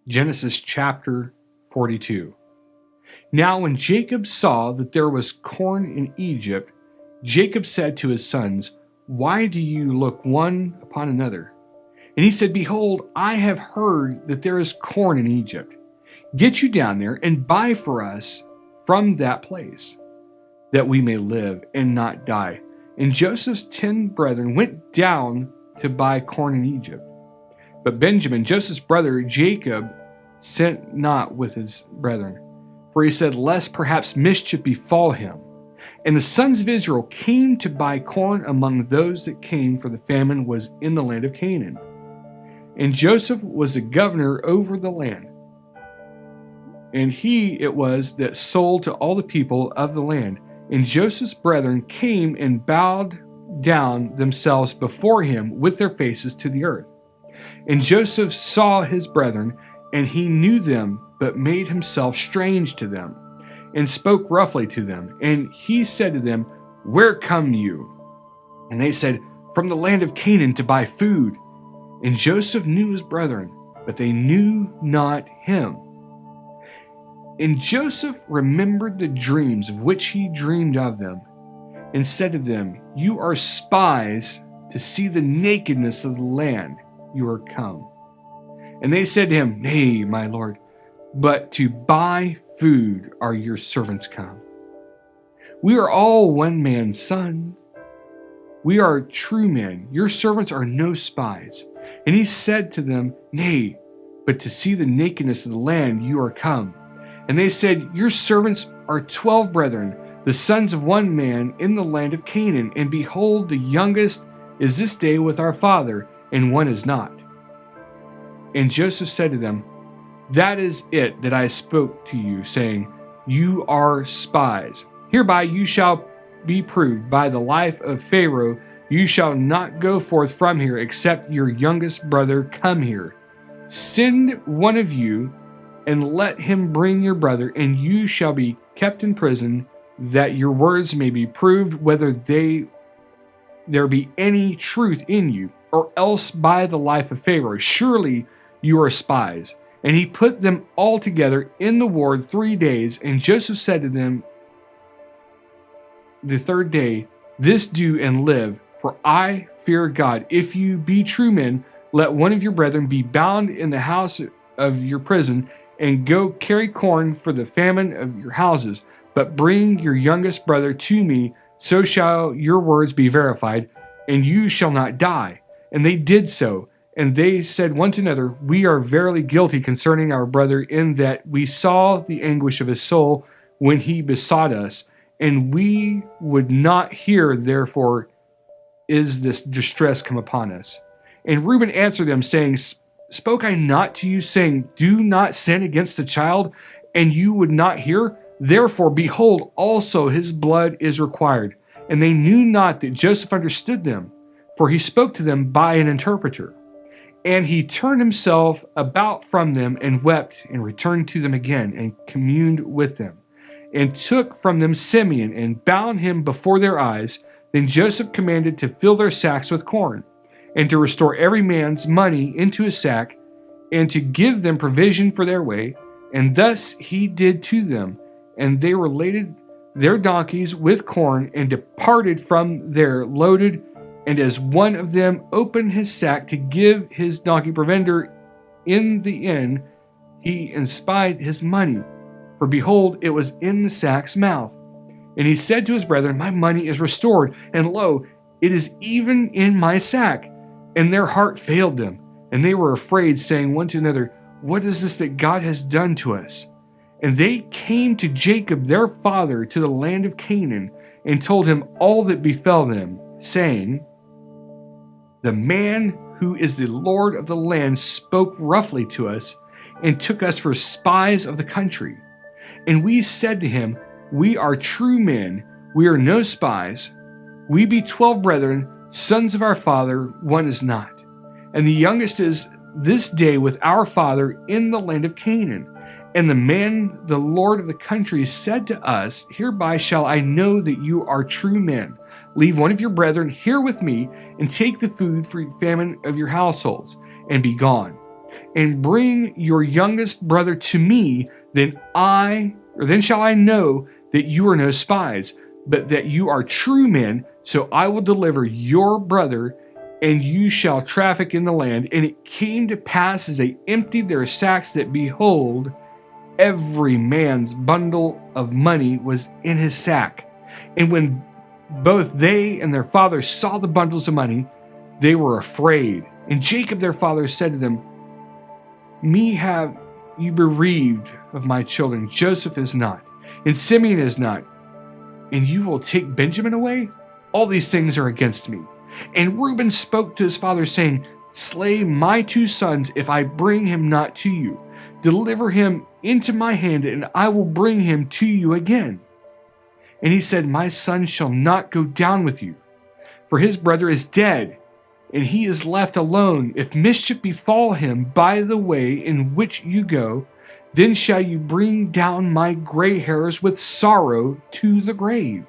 Genesis chapter 42. Now when Jacob saw that there was corn in Egypt, Jacob said to his sons, "Why do you look one upon another?" And he said, "Behold, I have heard that there is corn in Egypt. Get you down there and buy for us from that place, that we may live and not die." And Joseph's 10 brethren went down to buy corn in Egypt. But Benjamin, Joseph's brother Jacob, sent not with his brethren, for he said, "Lest perhaps mischief befall him." And the sons of Israel came to buy corn among those that came, for the famine was in the land of Canaan. And Joseph was the governor over the land. And he it was that sold to all the people of the land. And Joseph's brethren came and bowed down themselves before him with their faces to the earth. And Joseph saw his brethren, and he knew them, but made himself strange to them, and spoke roughly to them. And he said to them, "Where come you?" And they said, "From the land of Canaan to buy food." And Joseph knew his brethren, but they knew not him. And Joseph remembered the dreams of which he dreamed of them, and said to them, "You are spies to see the nakedness of the land you are come." And they said to him, "Nay, my lord, but to buy food are your servants come. We are all one man's sons. We are true men. Your servants are no spies." And he said to them, "Nay, but to see the nakedness of the land you are come." And they said, "Your servants are 12 brethren, the sons of one man in the land of Canaan. And behold, the youngest is this day with our father, and one is not." And Joseph said to them, "That is it that I spoke to you, saying, You are spies. Hereby you shall be proved by the life of Pharaoh. You shall not go forth from here, except your youngest brother come here. Send one of you, and let him bring your brother, and you shall be kept in prison, that your words may be proved, whether there be any truth in you, or else by the life of Pharaoh. Surely you are spies." And he put them all together in the ward 3 days. And Joseph said to them the third day, "This do and live, for I fear God. If you be true men, let one of your brethren be bound in the house of your prison, and go carry corn for the famine of your houses. But bring your youngest brother to me, so shall your words be verified, and you shall not die." And they did so. And they said one to another, "We are verily guilty concerning our brother, in that we saw the anguish of his soul when he besought us, and we would not hear, therefore is this distress come upon us." And Reuben answered them, saying, "Spoke I not to you, saying, Do not sin against the child, and you would not hear? Therefore, behold, also his blood is required." And they knew not that Joseph understood them, for he spoke to them by an interpreter. And he turned himself about from them, and wept, and returned to them again, and communed with them, and took from them Simeon, and bound him before their eyes. Then Joseph commanded to fill their sacks with corn, and to restore every man's money into his sack, and to give them provision for their way. And thus he did to them. And they were laden their donkeys with corn, and departed from there loaded. And as one of them opened his sack to give his donkey provender in the inn, he espied his money, for behold, it was in the sack's mouth. And he said to his brethren, "My money is restored, and lo, it is even in my sack." And their heart failed them, and they were afraid, saying one to another, "What is this that God has done to us?" And they came to Jacob their father to the land of Canaan, and told him all that befell them, saying, "The man who is the Lord of the land spoke roughly to us, and took us for spies of the country. And we said to him, We are true men, we are no spies. We be 12 brethren, sons of our father, one is not. And the youngest is this day with our father in the land of Canaan. And the man, the Lord of the country, said to us, Hereby shall I know that you are true men. Leave one of your brethren here with me, and take the food for famine of your households, and be gone. and bring your youngest brother to me, then shall I know that you are no spies, but that you are true men. So I will deliver your brother, and you shall traffic in the land. And it came to pass as they emptied their sacks that, behold, every man's bundle of money was in his sack. And when both they and their father saw the bundles of money, they were afraid. And Jacob their father said to them, Me have you bereaved of my children. Joseph is not, and Simeon is not, and you will take Benjamin away? All these things are against me. And Reuben spoke to his father, saying, Slay my 2 sons if I bring him not to you. Deliver him into my hand, and I will bring him to you again. And he said, My son shall not go down with you, for his brother is dead, and he is left alone. If mischief befall him by the way in which you go, then shall you bring down my gray hairs with sorrow to the grave.